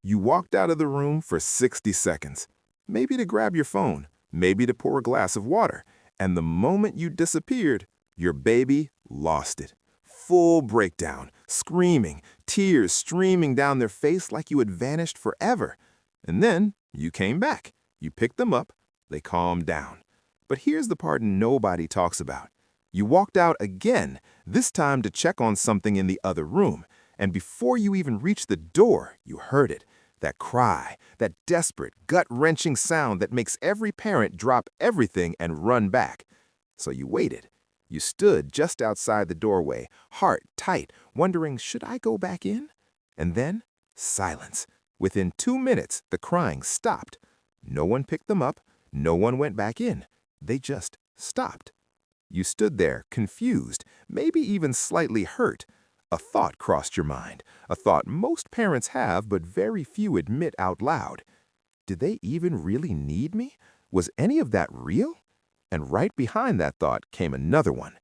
You walked out of the room for 60 seconds, maybe to grab your phone, maybe to pour a glass of water, and the moment you disappeared, your baby lost it. Full breakdown, screaming, tears streaming down their face like you had vanished forever. And then you came back. You picked them up. They calmed down. But here's the part nobody talks about. You walked out again, this time to check on something in the other room. And before you even reached the door, you heard it. That cry, that desperate, gut-wrenching sound that makes every parent drop everything and run back. So you waited. You stood just outside the doorway, heart tight, wondering, should I go back in? And then, silence. Within 2 minutes, the crying stopped. No one picked them up. No one went back in. They just stopped. You stood there, confused, maybe even slightly hurt. A thought crossed your mind, a thought most parents have but very few admit out loud. Did they even really need me? Was any of that real? And right behind that thought came another one.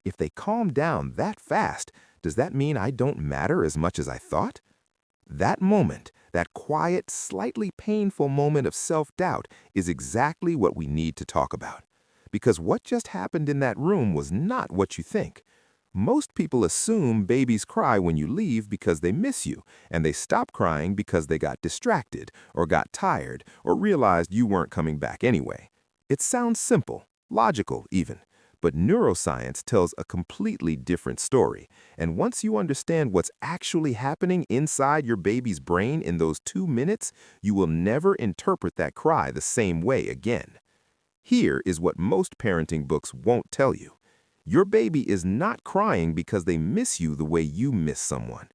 If they calmed down that fast, does that mean I don't matter as much as I thought? That moment, that quiet, slightly painful moment of self-doubt is exactly what we need to talk about. Because what just happened in that room was not what you think. Most people assume babies cry when you leave because they miss you, and they stop crying because they got distracted, or got tired, or realized you weren't coming back anyway. It sounds simple, logical even, but neuroscience tells a completely different story, and once you understand what's actually happening inside your baby's brain in those 2 minutes, you will never interpret that cry the same way again. Here is what most parenting books won't tell you. Your baby is not crying because they miss you the way you miss someone.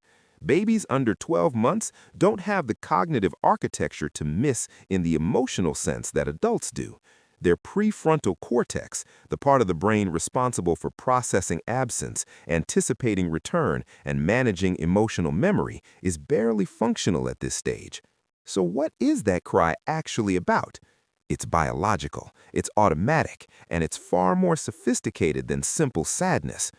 Babies under 12 months don't have the cognitive architecture to miss in the emotional sense that adults do. Their prefrontal cortex, the part of the brain responsible for processing absence, anticipating return, and managing emotional memory, is barely functional at this stage. So what is that cry actually about? It's biological, it's automatic, and it's far more sophisticated than simple sadness.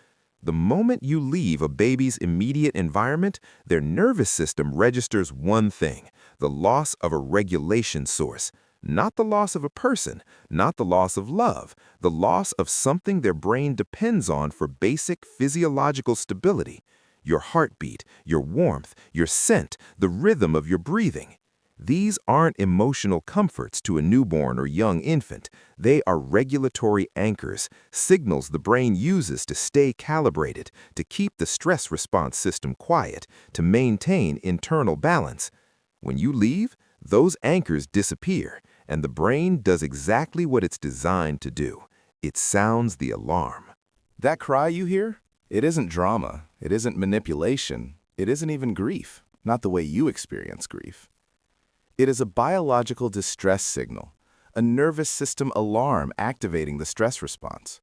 The moment you leave a baby's immediate environment, their nervous system registers one thing: the loss of a regulation source. Not the loss of a person, not the loss of love, the loss of something their brain depends on for basic physiological stability. Your heartbeat, your warmth, your scent, the rhythm of your breathing. These aren't emotional comforts to a newborn or young infant. They are regulatory anchors, signals the brain uses to stay calibrated, to keep the stress response system quiet, to maintain internal balance. When you leave, those anchors disappear, and the brain does exactly what it's designed to do. It sounds the alarm. That cry you hear? It isn't drama. It isn't manipulation. It isn't even grief, not the way you experience grief. It is a biological distress signal, a nervous system alarm activating the stress response.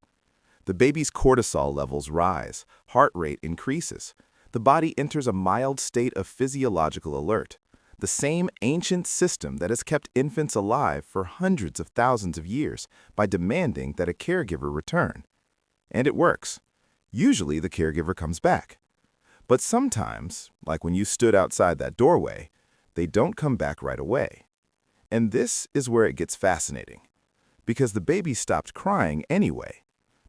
The baby's cortisol levels rise, heart rate increases. The body enters a mild state of physiological alert, the same ancient system that has kept infants alive for hundreds of thousands of years by demanding that a caregiver return. And it works. Usually the caregiver comes back. But sometimes, like when you stood outside that doorway, they don't come back right away. And this is where it gets fascinating. Because the baby stopped crying anyway.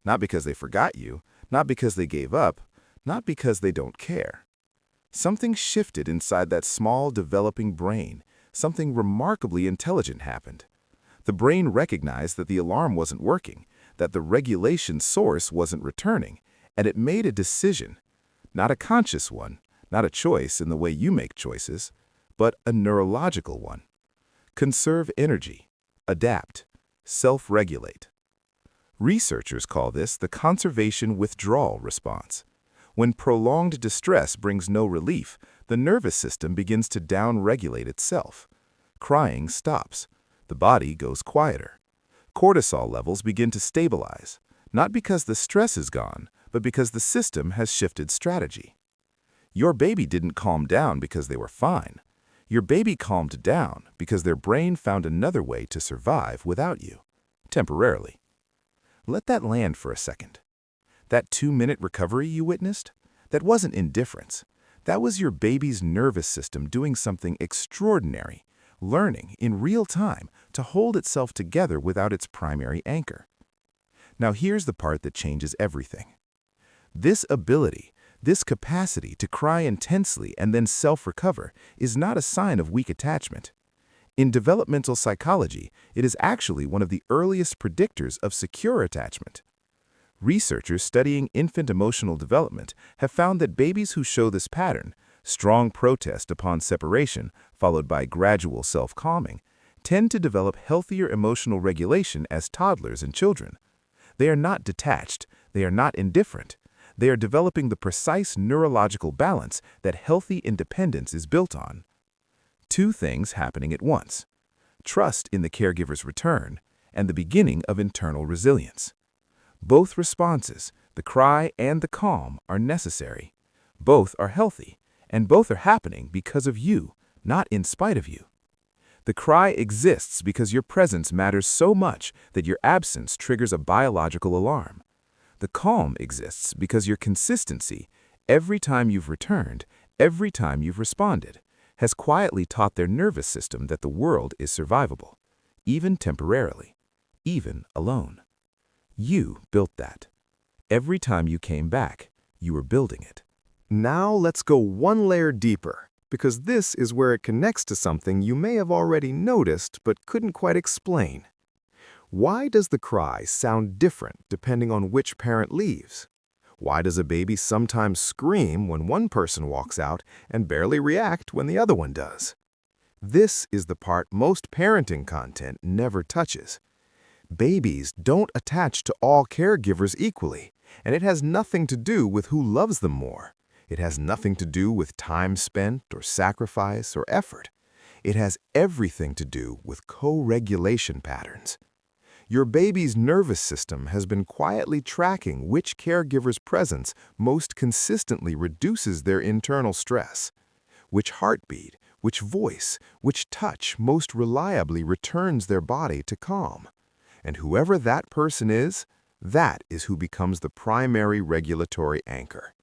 Not because they forgot you, not because they gave up, not because they don't care. Something shifted inside that small, developing brain. Something remarkably intelligent happened. The brain recognized that the alarm wasn't working, that the regulation source wasn't returning, and it made a decision. Not a conscious one, not a choice in the way you make choices, but a neurological one. Conserve energy, adapt, self-regulate. Researchers call this the conservation withdrawal response. When prolonged distress brings no relief, the nervous system begins to down-regulate itself. Crying stops. The body goes quieter. Cortisol levels begin to stabilize, not because the stress is gone, but because the system has shifted strategy. Your baby didn't calm down because they were fine. Your baby calmed down because their brain found another way to survive without you, temporarily. Let that land for a second. That 2-minute recovery you witnessed, that wasn't indifference. That was your baby's nervous system doing something extraordinary, learning in real time to hold itself together without its primary anchor. Now here's the part that changes everything. This ability, this capacity to cry intensely and then self-recover is not a sign of weak attachment. In developmental psychology, it is actually one of the earliest predictors of secure attachment. Researchers studying infant emotional development have found that babies who show this pattern, strong protest upon separation followed by gradual self-calming, tend to develop healthier emotional regulation as toddlers and children. They are not detached, they are not indifferent. They are developing the precise neurological balance that healthy independence is built on. Two things happening at once: trust in the caregiver's return and the beginning of internal resilience. Both responses, the cry and the calm, are necessary. Both are healthy, and both are happening because of you, not in spite of you. The cry exists because your presence matters so much that your absence triggers a biological alarm. The calm exists because your consistency, every time you've returned, every time you've responded, has quietly taught their nervous system that the world is survivable, even temporarily, even alone. You built that. Every time you came back, you were building it. Now let's go one layer deeper, because this is where it connects to something you may have already noticed but couldn't quite explain. Why does the cry sound different depending on which parent leaves? Why does a baby sometimes scream when one person walks out and barely react when the other one does? This is the part most parenting content never touches. Babies don't attach to all caregivers equally, and it has nothing to do with who loves them more. It has nothing to do with time spent or sacrifice or effort. It has everything to do with co-regulation patterns. Your baby's nervous system has been quietly tracking which caregiver's presence most consistently reduces their internal stress, which heartbeat, which voice, which touch most reliably returns their body to calm. And whoever that person is, that is who becomes the primary regulatory anchor.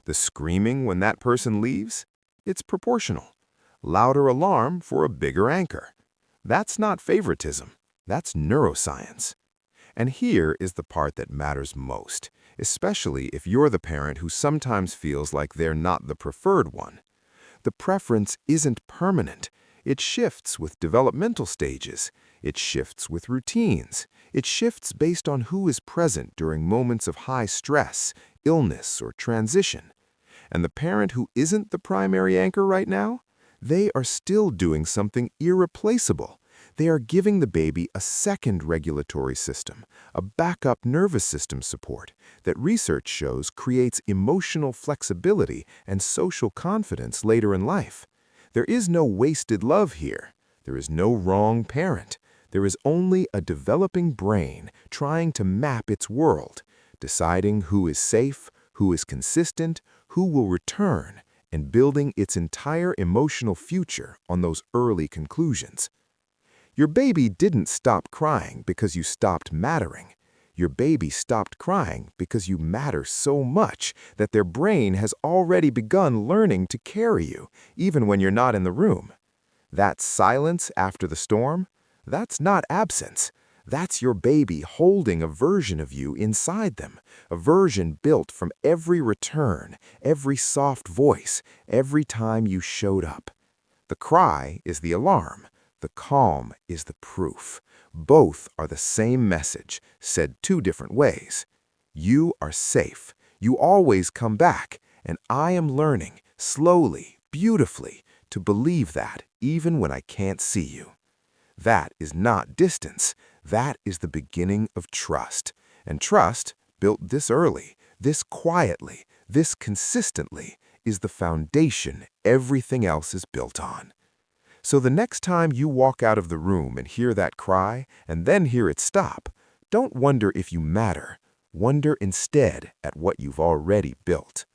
The screaming when that person leaves? It's proportional. Louder alarm for a bigger anchor. That's not favoritism. That's neuroscience. And here is the part that matters most, especially if you're the parent who sometimes feels like they're not the preferred one. The preference isn't permanent. It shifts with developmental stages. It shifts with routines. It shifts based on who is present during moments of high stress, illness, or transition. And the parent who isn't the primary anchor right now, they are still doing something irreplaceable. They are giving the baby a second regulatory system, a backup nervous system support that research shows creates emotional flexibility and social confidence later in life. There is no wasted love here. There is no wrong parent. There is only a developing brain trying to map its world, deciding who is safe, who is consistent, who will return, and building its entire emotional future on those early conclusions. Your baby didn't stop crying because you stopped mattering. Your baby stopped crying because you matter so much that their brain has already begun learning to carry you, even when you're not in the room. That silence after the storm, that's not absence. That's your baby holding a version of you inside them, a version built from every return, every soft voice, every time you showed up. The cry is the alarm. The calm is the proof. Both are the same message, said two different ways. You are safe. You always come back, and I am learning, slowly, beautifully, to believe that even when I can't see you. That is not distance. That is the beginning of trust. And trust, built this early, this quietly, this consistently, is the foundation everything else is built on. So the next time you walk out of the room and hear that cry, and then hear it stop, don't wonder if you matter. Wonder instead at what you've already built.